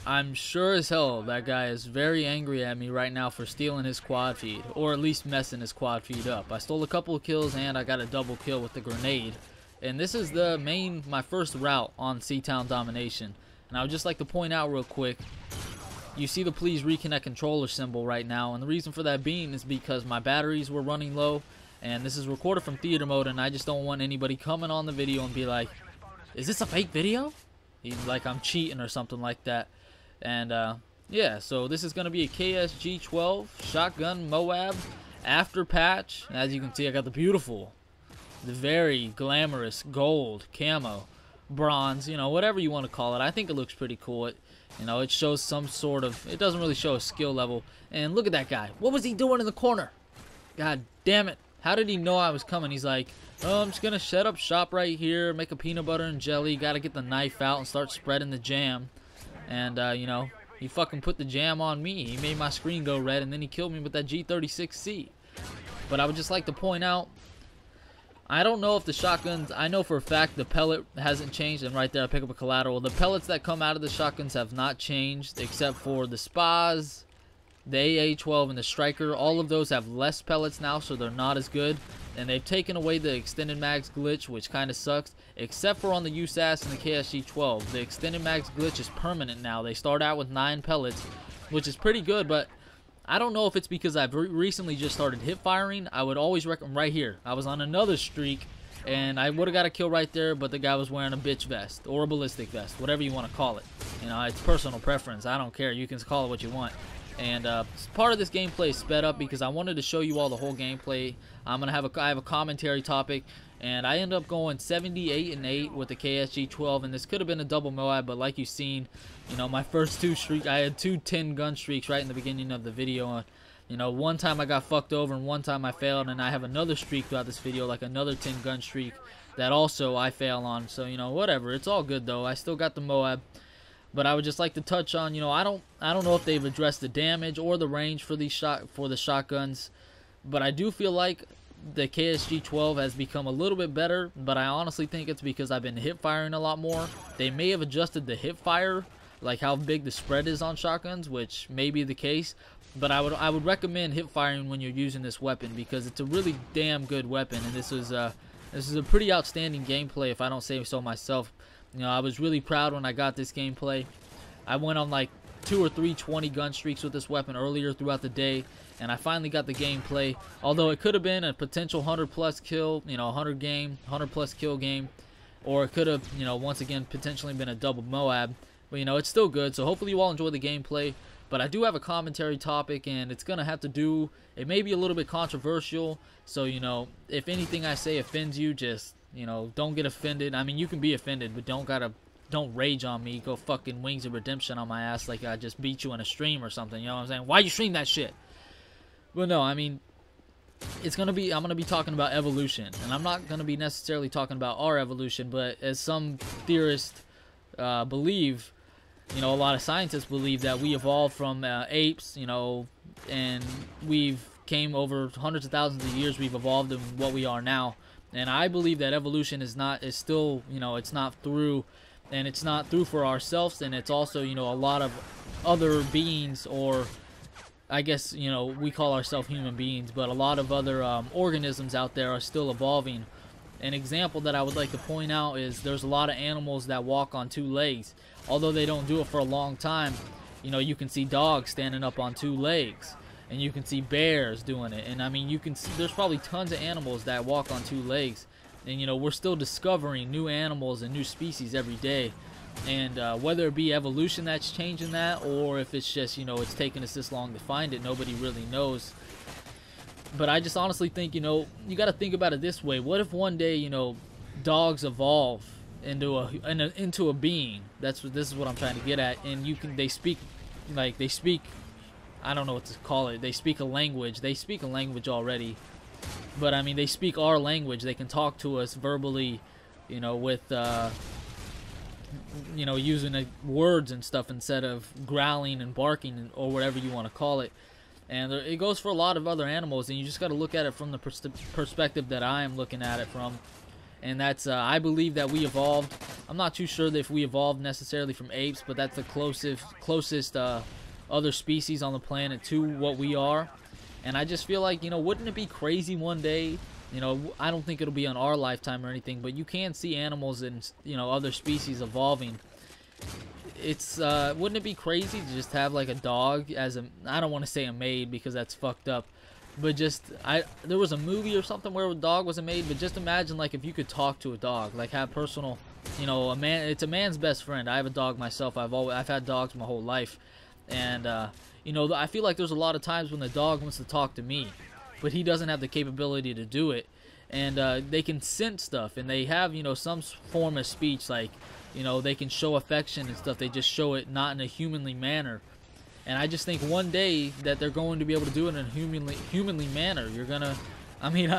I'm sure as hell that guy is very angry at me right now for stealing his quad feed, or at least messing his quad feed up. I stole a couple of kills and I got a double kill with the grenade. And this is my first route on C-Town Domination. And I would just like to point out real quick, you see the please reconnect controller symbol right now, and the reason for that being is because my batteries were running low, and this is recorded from theater mode, and I just don't want anybody coming on the video and be like, is this a fake video? Like I'm cheating or something like that. And yeah, so this is going to be a KSG-12 shotgun M.O.A.B after patch. As you can see, I got the very glamorous gold camo, bronze, you know, whatever you want to call it. I think it looks pretty cool. It shows some sort of, it doesn't really show a skill level. And look at that guy. What was he doing in the corner? God damn it. How did he know I was coming? He's like, oh, I'm just going to set up shop right here, make a peanut butter and jelly. Got to get the knife out and start spreading the jam. And, you know, he fucking put the jam on me. He made my screen go red, and then he killed me with that G36C. But I would just like to point out, I don't know if the shotguns, I know for a fact the pellet hasn't changed, and right there I pick up a collateral. The pellets that come out of the shotguns have not changed, except for the SPAs, the AA-12, and the Striker. All of those have less pellets now, so they're not as good. And they've taken away the extended mags glitch, which kind of sucks, except for on the USAS and the KSG-12. The extended mags glitch is permanent now. They start out with 9 pellets, which is pretty good, but I don't know if it's because I've recently just started hip firing. I would always recommend right here. I was on another streak, and I would have got a kill right there, but the guy was wearing a bitch vest or a ballistic vest, whatever you want to call it. You know, it's personal preference. I don't care. You can call it what you want. And part of this gameplay is sped up because I wanted to show you all the whole gameplay. I have a commentary topic, and I ended up going 78-8 with the KSG-12, and this could have been a double M.O.A.B, but like you've seen, you know, my first 2 streaks, I had 2 10-gun streaks right in the beginning of the video. You know, one time I got fucked over and one time I failed, and I have another streak throughout this video, like another 10-gun streak that also I fail on. So, you know, whatever, it's all good though. I still got the M.O.A.B. But I would just like to touch on, you know, I don't know if they've addressed the damage or the range for the shotguns, but I do feel like the KSG-12 has become a little bit better, but I honestly think it's because I've been hip firing a lot more. They may have adjusted the hip fire, like how big the spread is on shotguns, which may be the case, but I would recommend hip firing when you're using this weapon because it's a really damn good weapon, and this is a pretty outstanding gameplay if I don't say so myself. You know, I was really proud when I got this gameplay. I went on like 2 or 3 20-gun streaks with this weapon earlier throughout the day, and I finally got the gameplay. Although it could have been a potential 100+ kill, you know, 100+ kill game, or it could have, you know, once again potentially been a double M.O.A.B. But you know, it's still good. So hopefully you all enjoy the gameplay. But I do have a commentary topic, and it's gonna have to do. It may be a little bit controversial. So you know, if anything I say offends you, just, you know, don't get offended. I mean, you can be offended, but don't rage on me. Go fucking Wings of Redemption on my ass like I just beat you in a stream or something. You know what I'm saying? Why you stream that shit? But no, I mean, I'm gonna be talking about evolution, and I'm not gonna be necessarily talking about our evolution, but as some theorists believe, you know, a lot of scientists believe that we evolved from apes, you know, and we've came over hundreds of thousands of years. We've evolved in what we are now. And I believe that evolution is still, you know, it's not through, and it's not through for ourselves, and it's also, you know, a lot of other beings, or I guess, you know, we call ourselves human beings, but a lot of other organisms out there are still evolving. An example that I would like to point out is there's a lot of animals that walk on 2 legs. Although they don't do it for a long time, you know, you can see dogs standing up on 2 legs. And you can see bears doing it. And I mean, you can see there's probably tons of animals that walk on 2 legs. And you know, we're still discovering new animals and new species every day. And whether it be evolution that's changing that, or if it's just, you know, it's taken us this long to find it, nobody really knows. But I just honestly think, you know, you got to think about it this way. What if one day, you know, dogs evolve into a being? This is what I'm trying to get at. And they speak, I don't know what to call it. They speak a language. They speak a language already. But, I mean, they speak our language. They can talk to us verbally, you know, with, you know, using words and stuff instead of growling and barking or whatever you want to call it. And it goes for a lot of other animals, and you just got to look at it from the perspective that I am looking at it from. And that's, I believe that we evolved. I'm not too sure if we evolved necessarily from apes, but that's the closest other species on the planet to what we are. And I just feel like, you know, wouldn't it be crazy one day? You know, I don't think it'll be on our lifetime or anything, but you can see animals and, you know, other species evolving. It's wouldn't it be crazy to just have like a dog as a, I don't want to say a maid because that's fucked up, but just there was a movie or something where a dog was a maid, but just imagine like if you could talk to a dog, like have personal, you know, it's a man's best friend. I have a dog myself. I've had dogs my whole life, and you know, I feel like there's a lot of times when the dog wants to talk to me, but he doesn't have the capability to do it, and they can sense stuff, and they have, you know, some form of speech, like, you know, they can show affection and stuff. They just show it not in a humanly manner. And I just think one day that they're going to be able to do it in a humanly manner. You're gonna, I mean,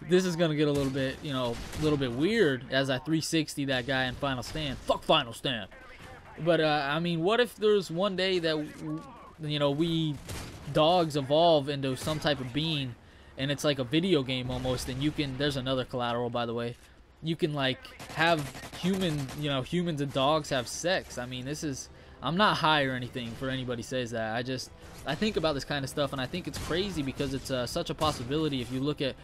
this is gonna get a little bit, you know, a little bit weird as I 360 that guy in Final Stand. Fuck Final Stand. But I mean, what if there's one day that, you know, we dogs evolve into some type of being, and it's like a video game almost, and you can, there's another collateral, by the way, you can like have humans and dogs have sex. I mean, this is, I'm not high or anything for anybody says that. I think about this kind of stuff, and I think it's crazy because it's such a possibility if you look at,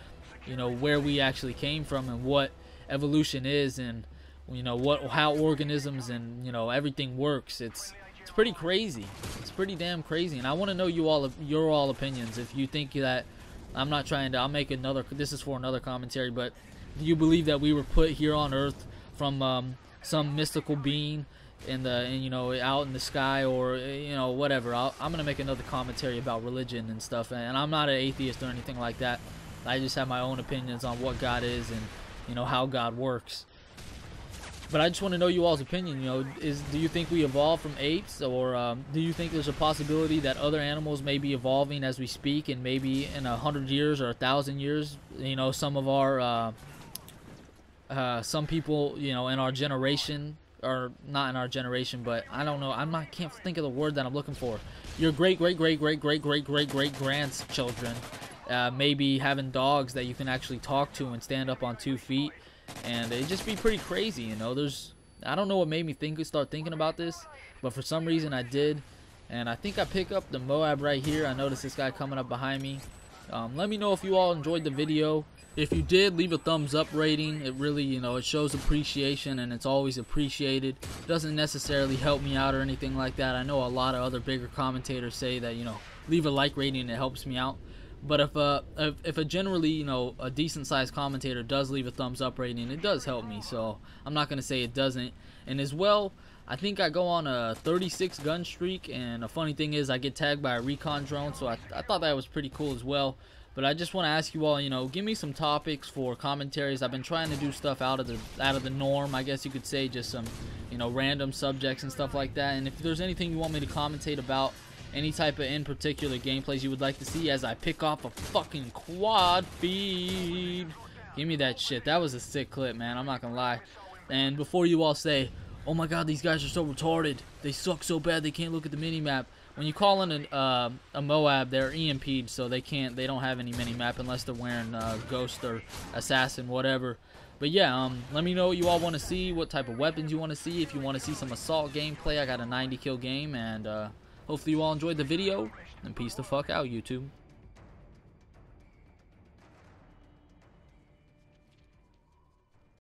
you know, where we actually came from and what evolution is, and, you know, how organisms and, you know, everything works. It's pretty crazy. It's pretty damn crazy, and I want to know your all opinions. If you think that, I'm not trying to, I'll make another, this is for another commentary, but do you believe that we were put here on Earth from some mystical being and you know, out in the sky, or, you know, whatever? I'm gonna make another commentary about religion and stuff, and I'm not an atheist or anything like that. I just have my own opinions on what God is and, you know, how God works. But I just want to know you all's opinion. You know, do you think we evolved from apes, or do you think there's a possibility that other animals may be evolving as we speak, and maybe in 100 years or 1,000 years, you know, some of our some people, you know, in our generation, or not in our generation, but I don't know, can't think of the word that I'm looking for. Your great grandchildren maybe having dogs that you can actually talk to and stand up on 2 feet, and it'd just be pretty crazy, you know. I don't know what made me start thinking about this, but for some reason I did, and I think I pick up the M.O.A.B right here. I noticed this guy coming up behind me. Let me know if you all enjoyed the video. If you did, leave a thumbs up rating. It really, you know, it shows appreciation, and it's always appreciated. It doesn't necessarily help me out or anything like that. I know a lot of other bigger commentators say that, you know, leave a like rating and it helps me out. But if a generally, you know, a decent sized commentator does leave a thumbs up rating, it does help me. So I'm not gonna say it doesn't. And as well, I think I go on a 36 gun streak, and a funny thing is I get tagged by a recon drone, so I thought that was pretty cool as well. But I just want to ask you all, you know, give me some topics for commentaries. I've been trying to do stuff out of the norm, I guess you could say, just some, you know, random subjects and stuff like that. And if there's anything you want me to commentate about, any type of in particular gameplays you would like to see as I pick off a fucking quad feed, give me that shit. That was a sick clip, man, I'm not gonna lie. And before you all say, oh my god, these guys are so retarded, they suck so bad they can't look at the mini-map, when you call in a M.O.A.B, they're EMP'd, so they don't have any mini-map unless they're wearing Ghost or Assassin, whatever. But yeah, let me know what you all want to see, what type of weapons you want to see. If you want to see some assault gameplay, I got a 90 kill game, and hopefully you all enjoyed the video, and peace the fuck out, YouTube.